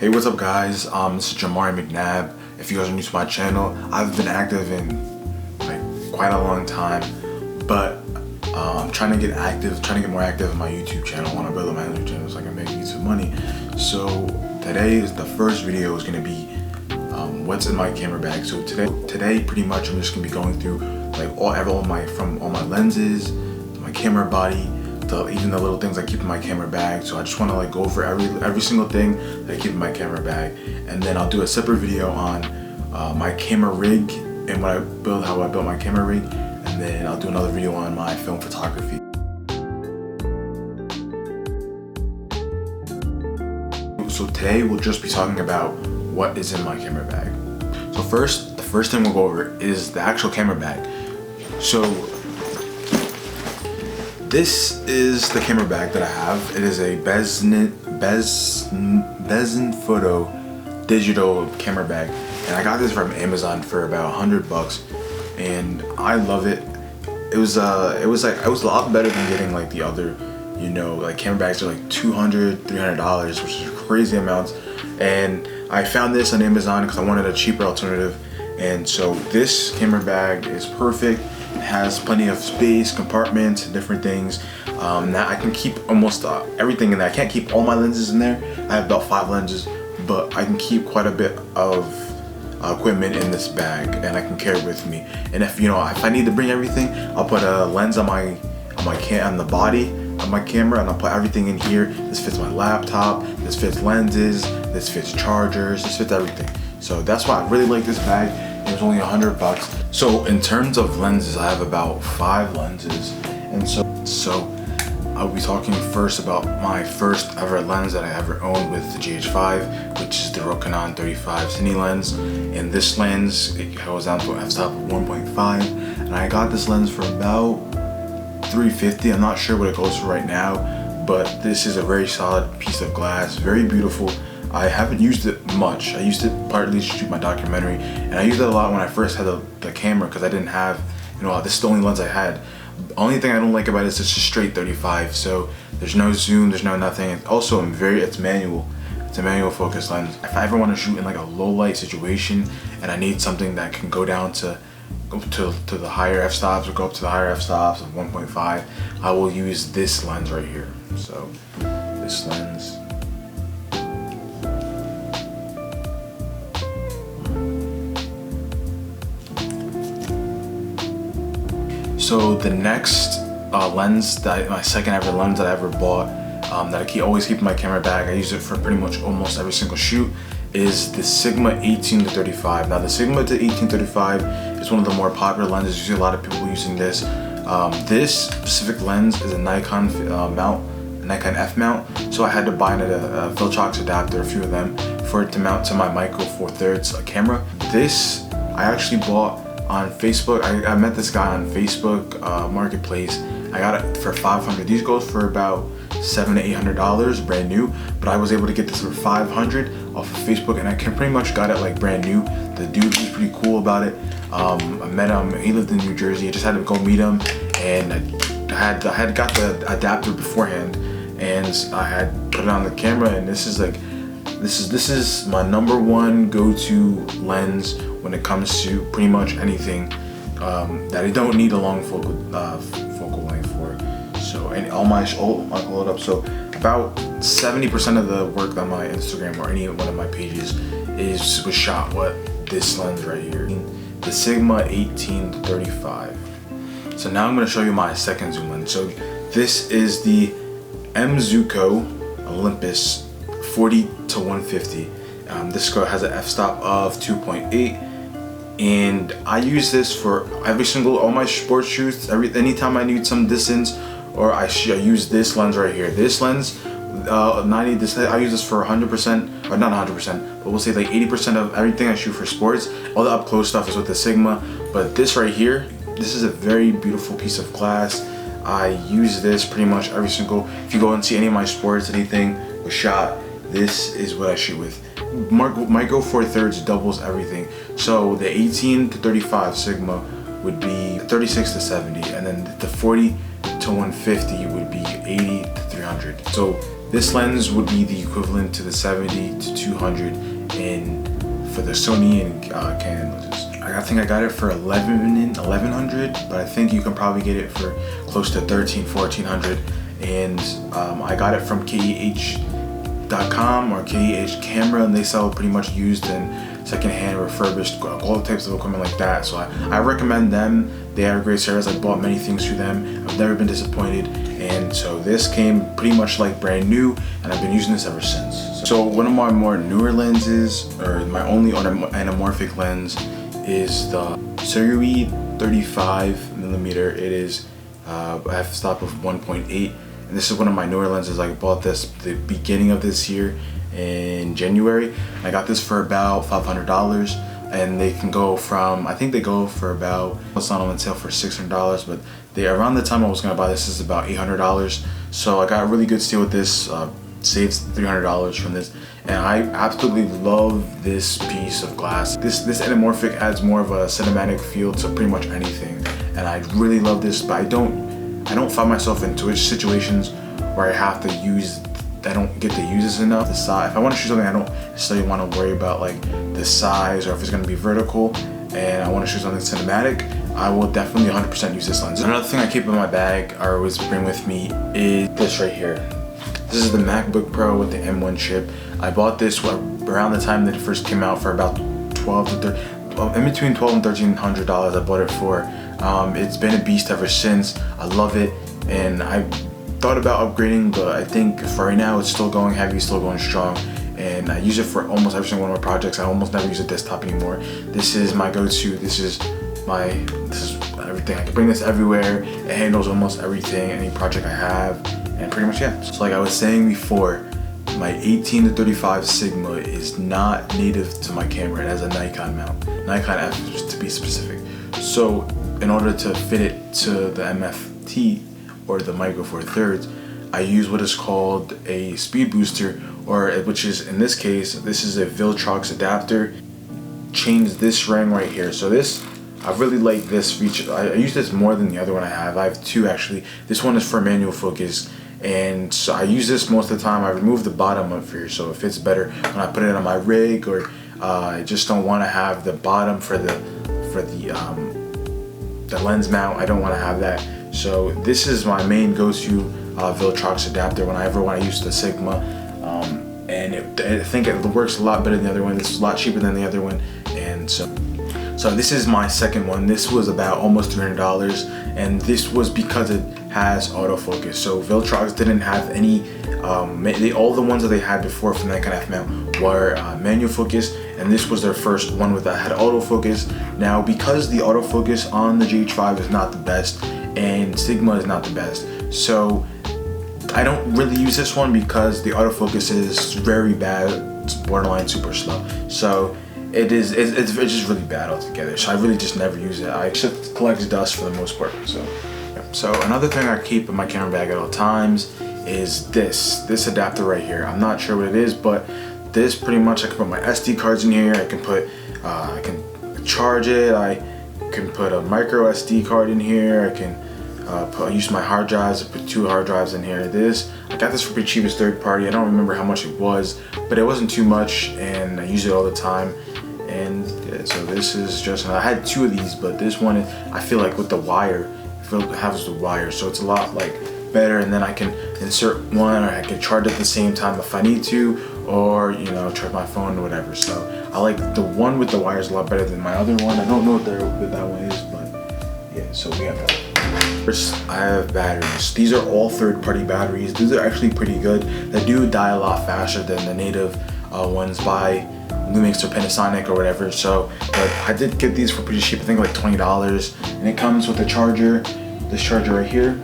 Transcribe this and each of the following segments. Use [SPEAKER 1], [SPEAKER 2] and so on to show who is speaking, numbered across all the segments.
[SPEAKER 1] Hey, what's up guys? This is Jamari McNabb. If you guys are new to my channel, I've been active in quite a long time, but I'm trying to get more active in my YouTube channel. I want to build up my YouTube channel so I can make YouTube money. So today is the first video is going to be what's in my camera bag. So today pretty much I'm just going to be going through all my lenses, my camera body, even the little things I keep in my camera bag. So I just want to go over every single thing that I keep in my camera bag, and then I'll do a separate video on my camera rig and how I built my camera rig, and then I'll do another video on my film photography. So today we'll just be talking about what is in my camera bag. So the first thing we'll go over is the actual camera bag. So this is the camera bag that I have. It is a Bezen Photo digital camera bag, and I got this from Amazon for about $100, and I love it. It was a lot better than getting the other, camera bags are $200, $300, which is crazy amounts. And I found this on Amazon because I wanted a cheaper alternative, and so this camera bag is perfect. It has plenty of space, compartments, and different things. That I can keep almost everything in there. I can't keep all my lenses in there. I have about 5 lenses, but I can keep quite a bit of equipment in this bag, and I can carry it with me. And if I need to bring everything, I'll put a lens on the body of my camera, and I'll put everything in here. This fits my laptop. This fits lenses. This fits chargers. This fits everything. So that's why I really like this bag. It was only $100. So in terms of lenses, I have about 5 lenses, and so I'll be talking first about my first ever lens that I ever owned with the GH5, which is the Rokinon 35 Cine lens. And this lens, it goes down to an f-stop of 1.5, and I got this lens for about $350. I'm not sure what it goes for right now, but this is a very solid piece of glass, very beautiful. I haven't used it much. I used it partly to shoot my documentary, and I used it a lot when I first had the camera because I didn't have, this is the only lens I had. The only thing I don't like about it is it's just straight 35, so there's no zoom, there's no nothing. Also, it's manual. It's a manual focus lens. If I ever want to shoot in a low light situation and I need something that can go down to the higher f-stops, or go up to the higher f-stops of 1.5, I will use this lens right here. So this lens. So the next lens, my second ever lens that I ever bought, that I always keep in my camera bag, I use it for pretty much almost every single shoot, is the Sigma 18-35. Now the Sigma to 18-35 is one of the more popular lenses. You see a lot of people using this. This specific lens is a Nikon Nikon F mount, so I had to buy a Filtrox adapter, a few of them, for it to mount to my Micro Four Thirds camera. This I actually bought on Facebook. I met this guy on Facebook Marketplace. I got it for $500. These go for about $700 to $800 brand new, but I was able to get this for $500 off of Facebook, and I pretty much got it brand new. The dude was pretty cool about it. I met him. He lived in New Jersey. I just had to go meet him, and I had got the adapter beforehand, and I had put it on the camera, and this is my #1 go-to lens when it comes to pretty much anything that I don't need a long focal length for. So, and I'll pull it up. So about 70% of the work on my Instagram or any one of my pages was shot with this lens right here, the Sigma 18-35. So now I'm going to show you my second zoom lens. So this is the Zuiko Olympus 40-150. This has an f-stop of 2.8, and I use this for all my sports shoots. Anytime I need some distance, or I use this lens right here. This lens, I use this for 100%, or not 100%, but we'll say 80% of everything I shoot for sports. All the up close stuff is with the Sigma, but this right here, this is a very beautiful piece of glass. I use this pretty much if you go and see any of my sports, anything was shot, this is what I shoot with. Micro Four Thirds doubles everything. So the 18-35 Sigma would be 36 to 70, and then the 40-150 would be 80 to 300. So this lens would be the equivalent to the 70 to 200 for the Sony and Canon lenses. I think I got it for 1100, but I think you can probably get it for close to 1400. And I got it from KEH.com or KEH Camera, and they sell pretty much used and secondhand, refurbished, all types of equipment like that. So I recommend them. They are a great service. I bought many things through them. I've never been disappointed. And so this came pretty much like brand new, and I've been using this ever since. So one of my more newer lenses, or my only anamorphic lens, is the Sirui 35mm. It is f-stop of 1.8. And this is one of my newer lenses. I bought this the beginning of this year in January. I got this for about $500, and they can go from, I think they go for about, it's not on sale for $600, but around the time I was gonna buy this is about $800. So I got a really good steal with this, saved $300 from this, and I absolutely love this piece of glass. This anamorphic adds more of a cinematic feel to pretty much anything, and I really love this, but I don't find myself into situations where I don't get to use this enough. The size, if I want to shoot something, I don't necessarily want to worry about like the size or if it's going to be vertical, and I want to shoot something cinematic, I will definitely 100% use this lens. Another thing I keep in my bag or always bring with me is this right here. This is the MacBook Pro with the M1 chip. I bought this around the time that it first came out for about in between $1,200 and $1,300 I bought it for. It's been a beast ever since. I love it, and I thought about upgrading, but I think for right now it's still going heavy, still going strong, and I use it for almost every single one of my projects. I almost never use a desktop anymore. This is my go-to. This is everything. I can bring this everywhere. It handles almost everything, any project I have, and pretty much yeah. So like I was saying before, my 18 to 35 Sigma is not native to my camera. It has a Nikon mount, Nikon F to be specific. So in order to fit it to the MFT or the Micro Four Thirds, I use what is called a speed booster, or which is in this case, this is a Viltrox adapter. Change this ring right here. So this, I really like this feature. I use this more than the other one I have. I have two actually. This one is for manual focus, and so I use this most of the time. I remove the bottom up here so it fits better when I put it on my rig, or I just don't want to have the bottom for the lens mount. I don't want to have that. So this is my main go-to Viltrox adapter whenever I want to use the Sigma, and I think it works a lot better than the other one. This is a lot cheaper than the other one, and so this is my second one. This was about almost $300, and this was because it has autofocus. So Viltrox didn't have any, all the ones that they had before from Nikon F mount were manual focus, and this was their first one that had autofocus. Now because the autofocus on the GH5 is not the best, and Sigma is not the best, so I don't really use this one because the autofocus is very bad. It's borderline super slow. So it's just really bad altogether. So I really just never use it. I just collect dust for the most part. So yeah. So another thing I keep in my camera bag at all times is this adapter right here. I'm not sure what it is, but this pretty much, I can put my SD cards in here. I can put I can charge it. I can put a micro SD card in here. I can use my hard drives. I put 2 hard drives in here. I got this for pretty cheap as third party. I don't remember how much it was, but it wasn't too much, and I use it all the time. And yeah, so this is just, I had 2 of these, but this one, I feel like with the wire, it has the wire, so it's a lot like better, and then I can insert one, or I can charge at the same time if I need to, or charge my phone or whatever. So I like the one with the wires a lot better than my other one. I don't know what that one is, but yeah, so we have that. First, I have batteries. These are all third-party batteries. These are actually pretty good. They do die a lot faster than the native ones by Lumix or Panasonic or whatever. So, but I did get these for pretty cheap. I think like $20, and it comes with a charger. This charger right here.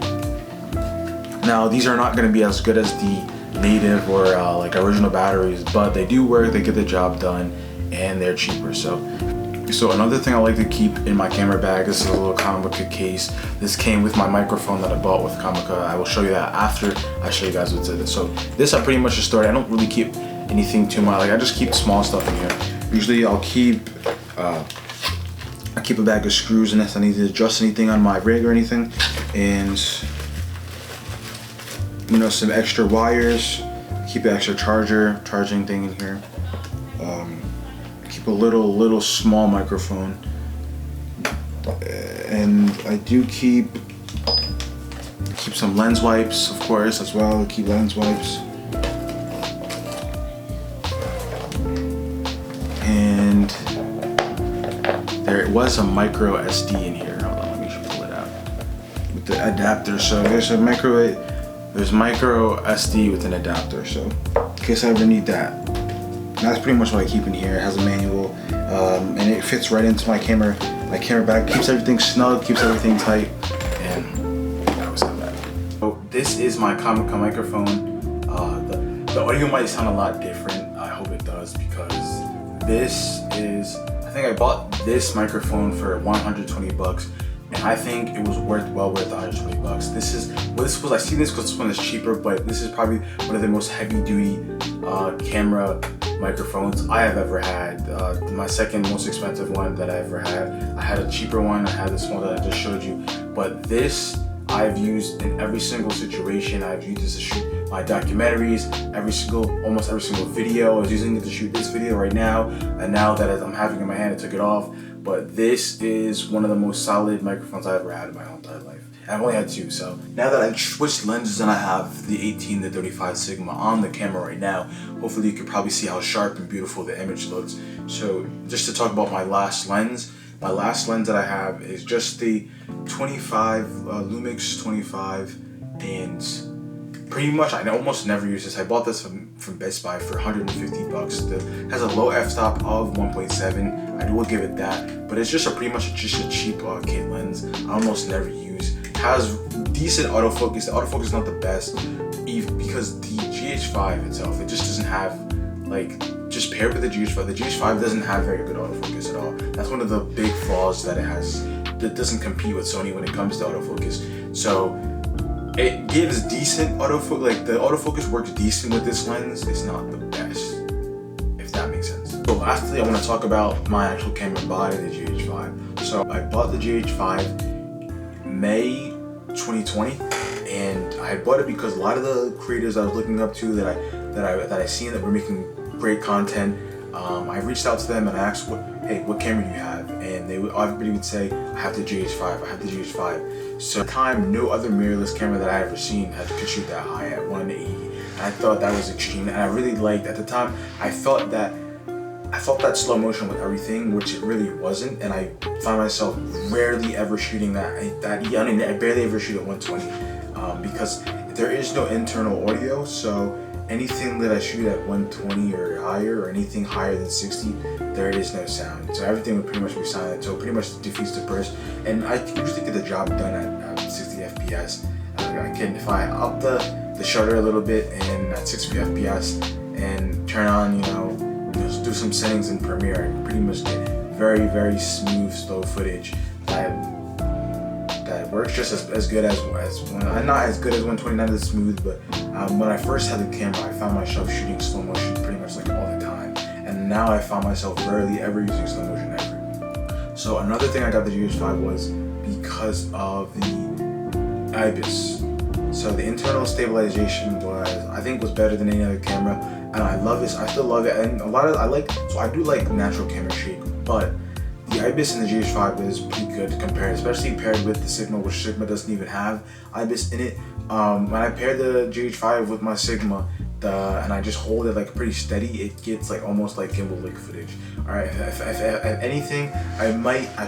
[SPEAKER 1] Now, these are not going to be as good as the native or like original batteries, but they do work. They get the job done, and they're cheaper. So another thing I like to keep in my camera bag, this is a little Comica case. This came with my microphone that I bought with Comica. I will show you that after I show you guys what's in it. So this I pretty much just stored. I don't really keep anything too much. Like I just keep small stuff in here. Usually I'll keep a bag of screws unless I need to adjust anything on my rig or anything, and some extra wires, Keep the extra charging thing in here. Keep a little small microphone. And I do keep some lens wipes, of course, as well. Keep lens wipes. And there was a micro SD in here. Hold on, let me pull it out. With the adapter. So there's micro SD with an adapter. So in case I ever need that. That's pretty much what I keep in here. It has a manual, and it fits right into my camera bag. Keeps everything snug, keeps everything tight, and that was that. So this is my Comic-Con microphone. The audio might sound a lot different. I hope it does, because I think I bought this microphone for 120 bucks. And I think it was well worth 120 bucks. I see this because this one is cheaper, but this is probably one of the most heavy duty camera microphones I have ever had. My second most expensive one that I ever had. I had a cheaper one, I had this one that I just showed you. But this I've used in every single situation. I've used this to shoot my documentaries, almost every single video. I was using it to shoot this video right now, and now that I'm having it in my hand, I took it off. But this is one of the most solid microphones I've ever had in my whole entire life. And I've only had two, so now that I've switched lenses and I have the 18 to 35 Sigma on the camera right now, hopefully you can probably see how sharp and beautiful the image looks. So just to talk about my last lens that I have is just the 25 Lumix 25, and pretty much I almost never use this. I bought this from Best Buy for 150 bucks. It has a low f-stop of 1.7. I will give it that, but it's just pretty much a cheap kit lens. I almost never use. It has decent autofocus. The autofocus is not the best, because the GH5 itself, it just doesn't have, just paired with the GH5 doesn't have very good autofocus at all. That's one of the big flaws that it has. That doesn't compete with Sony when it comes to autofocus. So it gives decent autofocus, the autofocus works decent with this lens. It's not the best, if that makes sense. So lastly, I want to talk about my actual camera body, the GH5. So I bought the GH5 May 2020, and I bought it because a lot of the creators I was looking up to that I seen that were making great content, I reached out to them and I asked, what camera do you have? And everybody would say, I have the GH5, I have the GH5. So at the time, no other mirrorless camera that I ever seen could shoot that high at 180. And I thought that was extreme, and I really liked, at the time, I felt that slow motion with everything, which it really wasn't, and I find myself rarely ever shooting that. I barely ever shoot at 120, because there is no internal audio, so anything that I shoot at 120 or higher, or anything higher than 60, there is no sound. So everything would pretty much be silent, so it pretty much defeats the purpose. And I usually get the job done at 60 FPS. If I up the shutter a little bit and at 60 FPS and turn on, just do some settings in Premiere, and pretty much get very, very smooth, slow footage that works just as good as not as good as 120, not as smooth, but when I first had the camera, I found myself shooting slow motion pretty much all the time, and now I found myself rarely ever using slow motion ever. So another thing I got the GH5 was because of the IBIS. So the internal stabilization was better than any other camera, and I love this. I still love it, and I do like natural camera shake, but the IBIS in the GH5 is pretty good compared, especially paired with the Sigma, which Sigma doesn't even have IBIS in it. When I pair the GH5 with my Sigma, and I just hold it pretty steady, it gets almost like gimbal footage. All right, if anything, I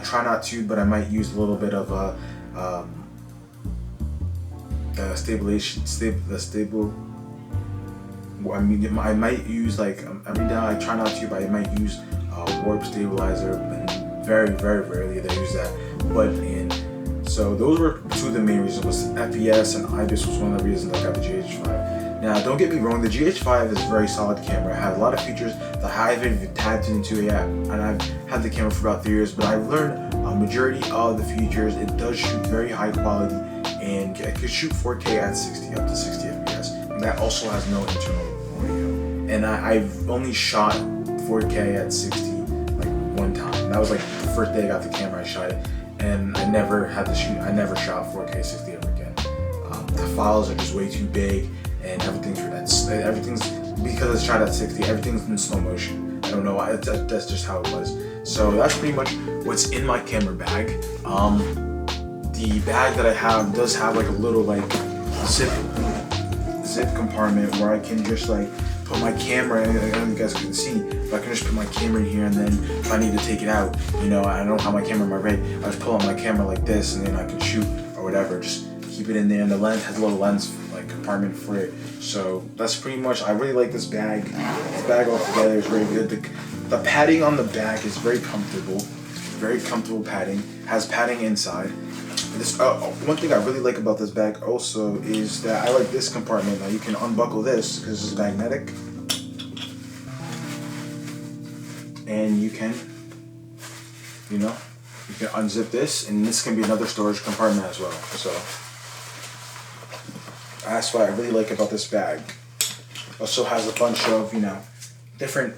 [SPEAKER 1] try not to, but I might use a little bit of I might use every now I try not to, but I might use warp stabilizer, and very, very rarely they use that. So those were two of the main reasons. Was FPS, and IBIS was one of the reasons I got the GH5. Now, don't get me wrong, the GH5 is a very solid camera. It has a lot of features that I haven't even tapped into yet, and I've had the camera for about 3 years, but I've learned a majority of the features. It does shoot very high quality, and it could shoot 4K at up to 60 FPS. And that also has no internal audio. And I've only shot 4K at 60 one time. That was the first day I got the camera, I shot it, and I never shot 4K 60 ever again. The files are just way too big, and everything's because it's shot at 60. Everything's in slow motion. I don't know why. That's just how it was. So that's pretty much what's in my camera bag. The bag that I have does have like a little like zip compartment where I can just like put my camera in. I don't know if you guys can see, but I can just put my camera in here, and then if I need to take it out, you know, I don't have my camera in my rig, I just pull out my camera like this, and then I can shoot or whatever. Just keep it in there, and the lens has a little lens like compartment for it. So that's pretty much. I really like this bag. This bag altogether is very good. The padding on the bag is very comfortable. Very comfortable padding. Has padding inside. This one thing I really like about this bag also is that I like this compartment. Now you can unbuckle this because it's magnetic, and you can unzip this, and this can be another storage compartment as well. So that's what I really like about this bag. Also has a bunch of different.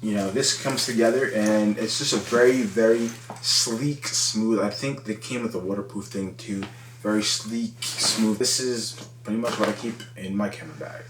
[SPEAKER 1] This comes together and it's just a very, very sleek, smooth. I think they came with a waterproof thing too. Very sleek, smooth. This is pretty much what I keep in my camera bag.